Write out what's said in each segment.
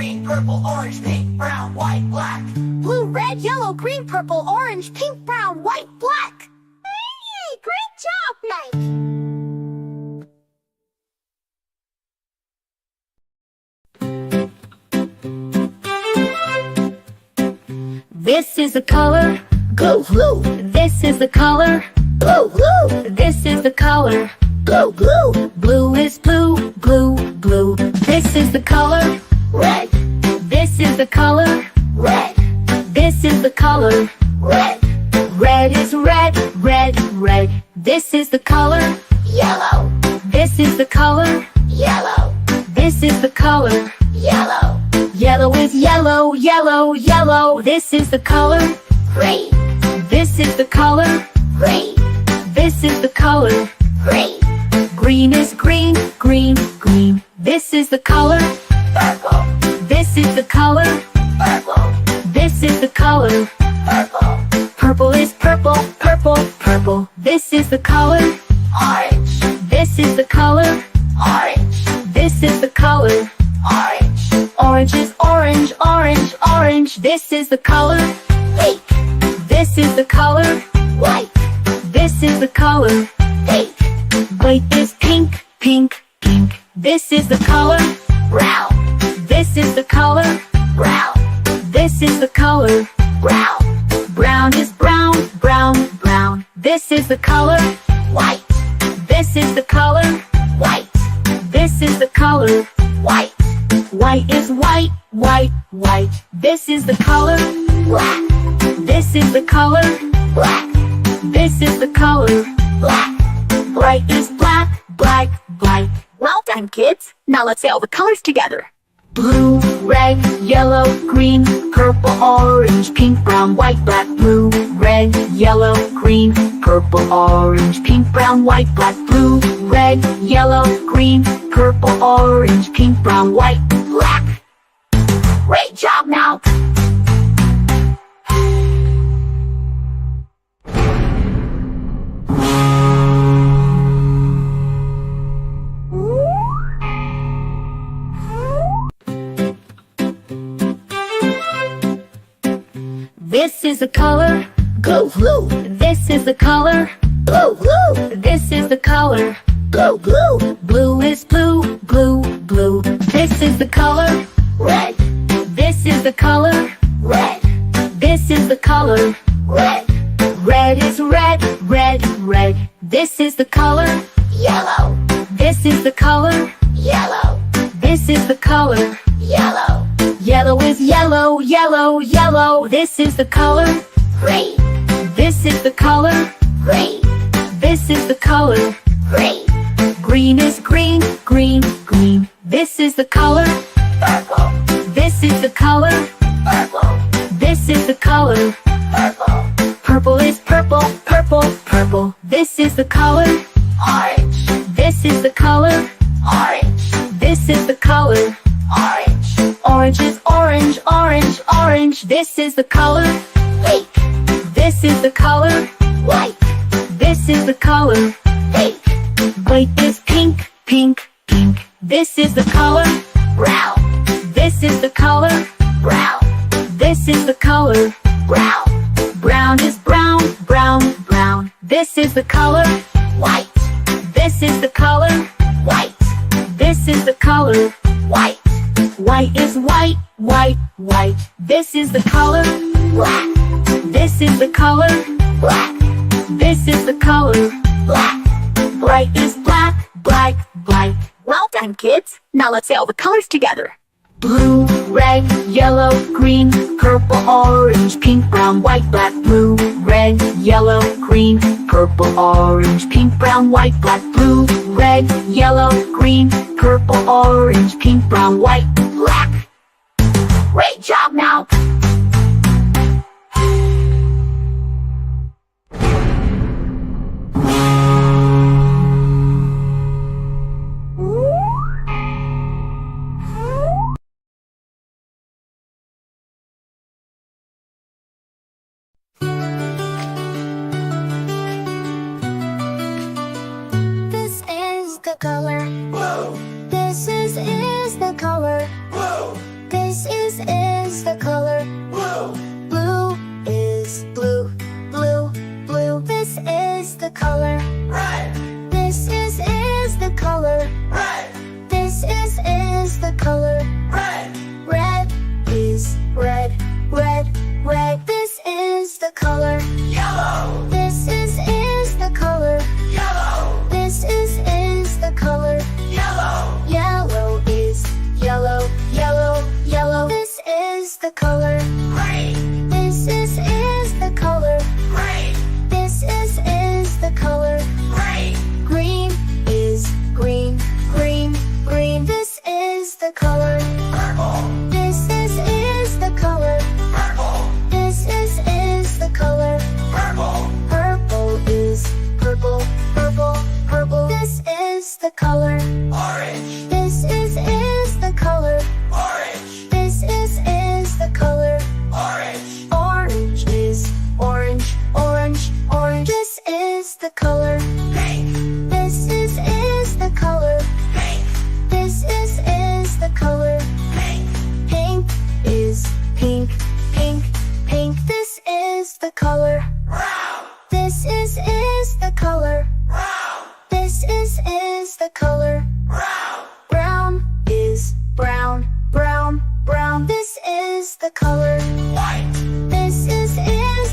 green, purple, orange, pink, brown, white, black. Blue, red, yellow, green, purple, orange, pink, brown, white, black. Hey, great job, Mike! This is the color Blue, blue, This is the color blue, blue, This is the color blue, blue. Blue is blue, blue, blue. This is the color Red, This is the color red, This is the color red. Red is red, red, red. This is the color Yellow, This is the color yellow, This is the color yellow. Yellow is yellow, yellow, yellow. This is the color Green, This is the color green, This is the color green. Green is green, green, green. This is the color Purple, This is the color purple, This is the color purple. Purple is purple, purple, purple. This is the color Orange, This is the color orange, This is the color orange. Orange is orange, orange, orange. This is the color Pink, This is the color white, This is the color pink. White is pink, pink, pink. This is the color Brown, This is the color brown, This is the color brown. Brown is brown, brown, brown. This is the color White, This is the color white, This is the color white. White is white, white, white. This is the color Black, This is the color black, This is the color black. Bright is black, black, black. Well done, kids. Now let's say all the colors together. Blue, red, yellow, green, purple, orange, pink, brown, white, black. Blue, red, yellow, green, purple, orange, pink, brown, white, black. Blue, red, yellow, green, purple, orange, pink, brown, white, black. Great job now. This is the color Blue, blue, This is the color blue, blue, This is the color blue, blue. Blue is blue, blue, blue. This is the color Red, This is the color red, This is the color red. Red is red, red, red. This is the color Yellow, This is the color yellow, This is the color yellow. Yellow is yellow, yellow, yellow. This is the color Green, This is the color green, This is the color green. Green is green, green, green. This is the color Purple, This is the color purple, This is the color purple. Purple is purple, purple, purple. This is the color Orange, This is the color orange, This is the color orange. Orange is orange, orange, orange. This is the color Pink, This is the color white, This is the color pink. White is pink, pink, pink. This is the color Brown, This is the color brown, This is the color brown. Brown is brown, brown, brown. This is the color White, This is the color white, This is the color white. White is white, white, white. This is the color Black, This is the color black, This is the color black. Bright is black, black, black. Well done, kids. Now let's say all the colors together. Blue, red, yellow, green, purple, orange, pink, brown, white, black. Blue, red, yellow, green, purple, orange, pink, brown, white, black. Blue, red, yellow, green, purple, orange, pink, brown, white, black. Great job now. This is the color. Blue, This is the color. blue, This is the color blue, blue. Is blue, blue, blue. This is the color red, this is the color red, this is the color red, red. Is red, red, red. This is the color yellow, this is the color yellow, this is the color yellow, yellow. Is yellow, yellow, yellow. This is the color green, this is the color green, this is the color green, green. Is green, green, green. This is the color purple, this is the color purple, this is the color purple, purple. Is purple, purple, purple. This is the color orange, this is the color orange, this is the color orange, orange. Is orange, orange, orange. This is the color pink, this is the color pink, this is the color pink, pink. Is pink, pink, pink. This is the color brown, this is the color brown, this is the color brown, brown. Is brown, brown, brown. This is the color white, this is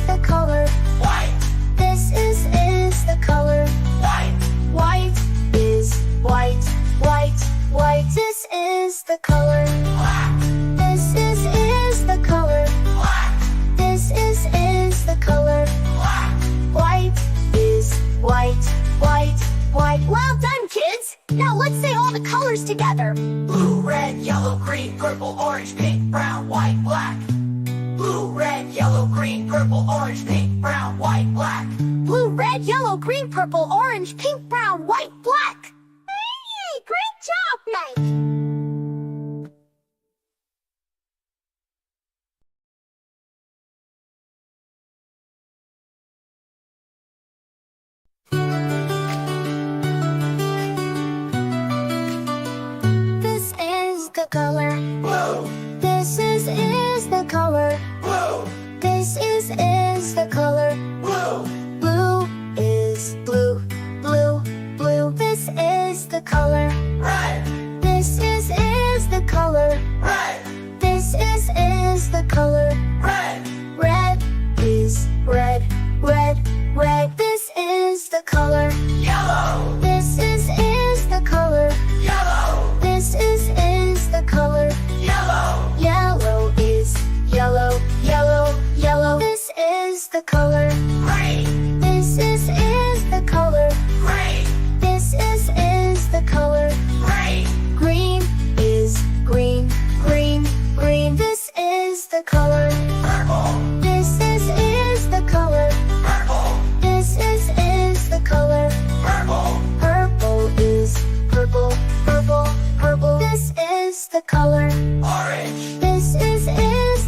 the color white, this is the color white, white. Is white, white, white. This is the color black, this is the color black, this is the color black, white. Is white, white, white. Well done, kids. Now let's say all the colors together. blue, red, yellow, green, purple, orange, pink, brown, white, black. Blue, red, yellow, green, purple, orange, pink, brown, white, black. Blue, red, yellow, green, purple, orange, pink, brown, white, black. Hey, great job, Mike. This is the color. Blue, This is the color. blue, This is the color. blue, Blue is blue, blue, blue. This is the color. red, This is the color. red, This is the color. red, Red is red, red, red. This is the color. yellow, This is the color. yellow, This is the color. yellow, Yellow is yellow, yellow, yellow. This is the color. green, This is the color. green, This is the color. green, Green is green, green, green. This is the color. purple, This is the color. purple, This is the color. purple, Purple is purple, purple, purple. This is the color. orange, This is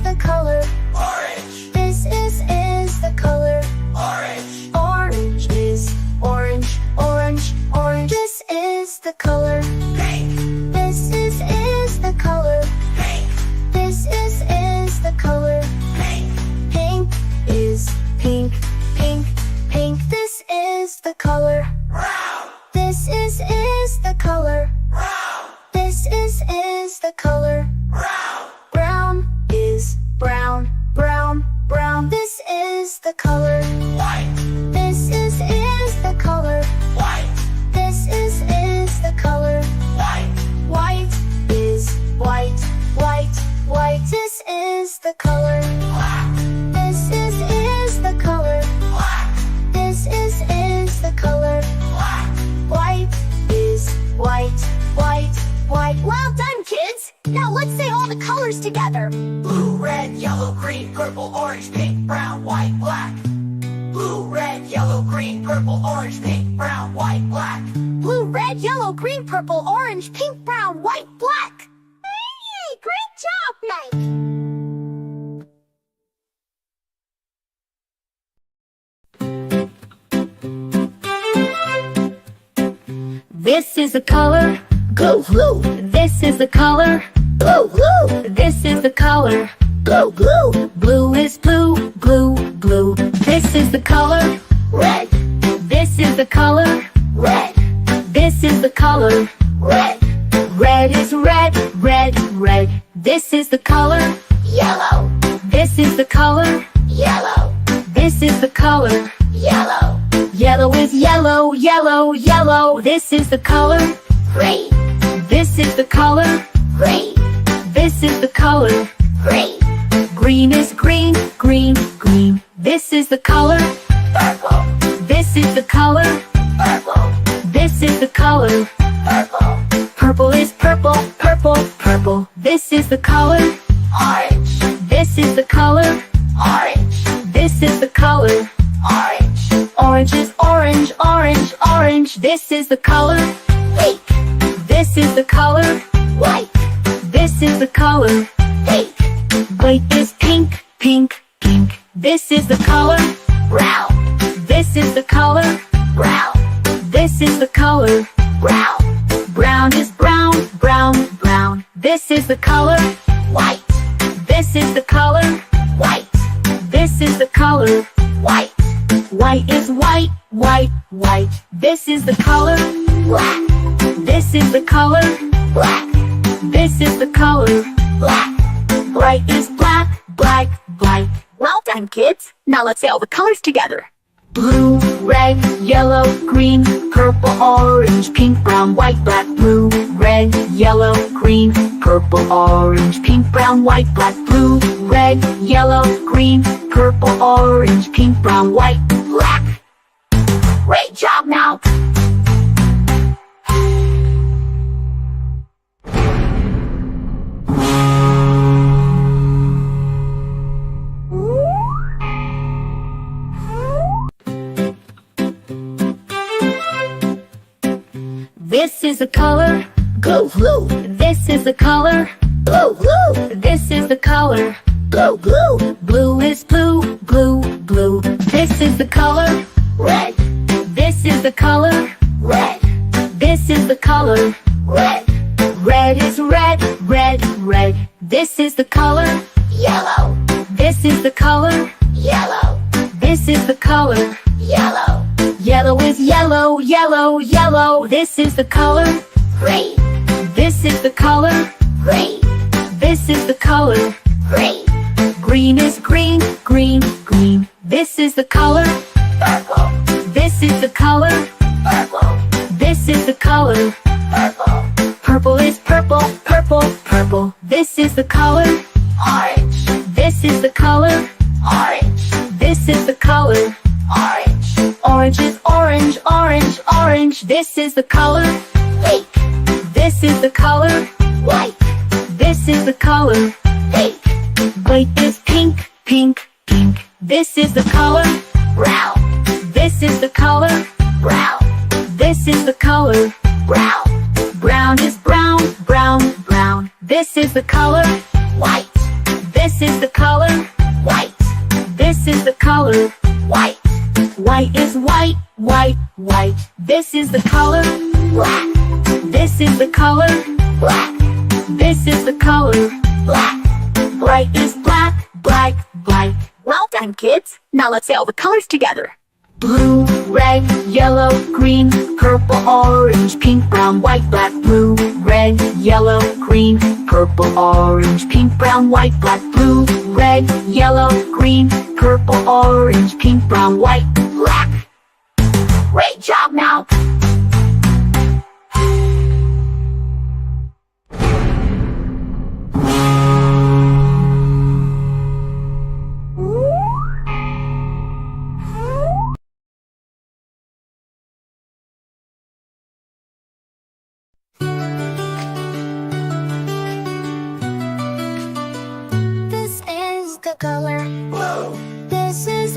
the color. orange, This is the color. orange, Orange is orange, orange, orange. This is the color. pink, This is the color. pink, This is the color. pink, Pink is pink, pink, pink. This is the color. brown, This is the color. brown, This is the color. brown, Brown is brown, brown, brown. This is the color. white, This is the color. white, This is the color. white, White is white, white, white. This is the color. black, This is the color. black, This is the color. black. White is white, white, white. Well done, kids. Now let's say all the colors together. Blue, red, yellow, green, purple, orange, pink, brown, white, black. Blue, red, yellow, green, purple, orange, pink, brown, white, black. Blue, red, yellow, green, purple, orange, pink, brown, white, black. Hey, great job, Mike. This is the color, Go blue. this is the color, Blue, blue. This is the color. Blue, blue. Blue is blue, blue, blue. This is the color. Red. This is the color. Red. This is the color. Red. Red is red, red, red. This is the color. Yellow. This is the color. Yellow. This is the color. Yellow. Yellow is yellow, yellow, yellow. This is the color. Green. This is the color. Green. This is the color. Green. Green is green, green, green. This is the color. Purple. This is the color. Purple. This is the color. Purple. Purple is purple, purple, purple. This is the color. Orange. This is the color. Orange. This is the color. Orange. Orange is orange, orange, orange. This is the color. Pink. This is the color. White. This is the color. Pink. White is pink, pink, pink. This is the color. Brown. This is the color. Brown. This is the color. Brown. Brown is brown, brown, brown. This is the color. White. This is the color. White. This is the color. White. White is white, white, white. This is the color. Black. This is the color. Black. This is the color. Black. Bright is black, black, black. Well done, kids. Now let's say all the colors together. Blue, red, yellow, green, purple, orange, pink, brown, white, black. Blue, red, yellow, green, purple, orange, pink, brown, white, black. Blue, red, yellow, green, purple, orange, pink, brown, white, black. Great job now. This is the color. Blue, blue. This is the color. Blue, blue. This is the color. Blue, blue. Blue is blue, blue, blue. This is the color. Red. This is the color. Red. This is the color. Red. Red is red, red, red. This is the color. Yellow. This is the color. Yellow. This is the color. Yellow. Yellow is yellow, yellow, yellow. This is the color. Green. This is the color. Green. This is the color. Green. Green is green, green, green. This is the color. Purple. This is the color. Purple. This is the color. Purple. Purple is purple, purple, purple. This is the color. Orange. This is the color. Orange. This is the color. Orange. Orange is orange, orange, orange. This is the color. Pink. This is the color. White. This is the color. Pink. White is pink, pink, pink. This is the color. Brown. This is the color. Brown. This is the color. Brown. Brown is brown, brown, brown. This is the color. White. This is the color. White. This is the color. White. White is white, white, white. This is the color. Black. This is the color. Black. This is the color. Black. Bright is black, black, black. Well done, kids. Now let's say all the colors together. Blue, red, yellow, green, purple, orange, pink, brown, white, black. Blue, red, yellow, green, purple, orange, pink, brown, white, black. Blue, red, yellow, green, purple, orange, pink, brown, white, black. Great job now. The color Blue. This is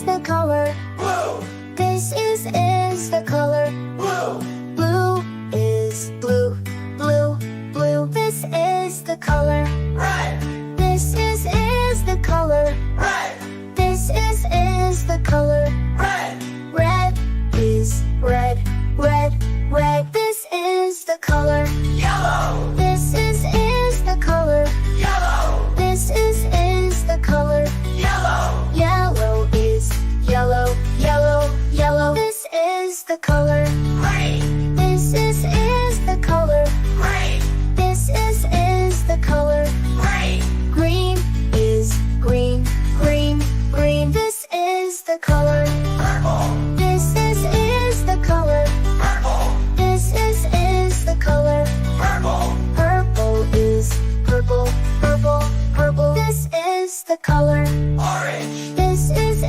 the color Blue. This is the color Blue. Blue is blue, blue, blue. This is the color Red. This is the color Red. This is the color Red. Red is red, red, red. This is the color Yellow. This is the the color. Orange. This is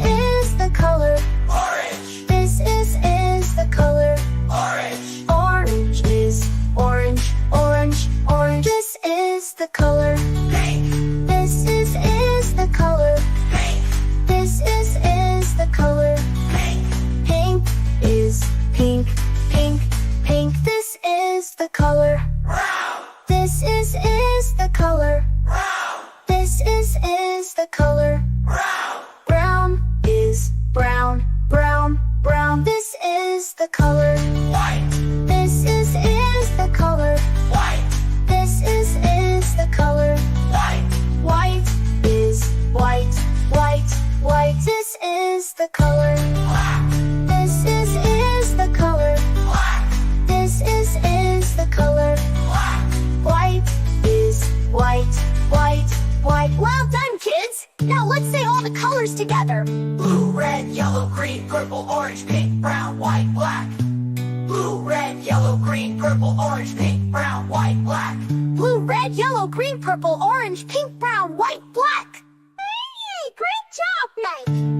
the color. Orange. This is the color. Orange. Orange is orange, orange, orange. This is the color. Pink. This is the color. Pink. This is the color. Pink. Pink is pink, pink, pink. This is the color. Brown. This is the color. Brown. This is the color. Brown. Brown is brown, brown, brown. This is the color. White. This is the color. White. This is the color. White. White is white, white, white. This is the color. Black. This is the color. Black. This is the color. Black. White is white, white, white. Well done, kids! Now let's say all the colors together. Blue, red, yellow, green, purple, orange, pink, brown, white, black. Blue, red, yellow, green, purple, orange, pink, brown, white, black. Blue, red, yellow, green, purple, orange, pink, brown, white, black. Hey, great job, Mike!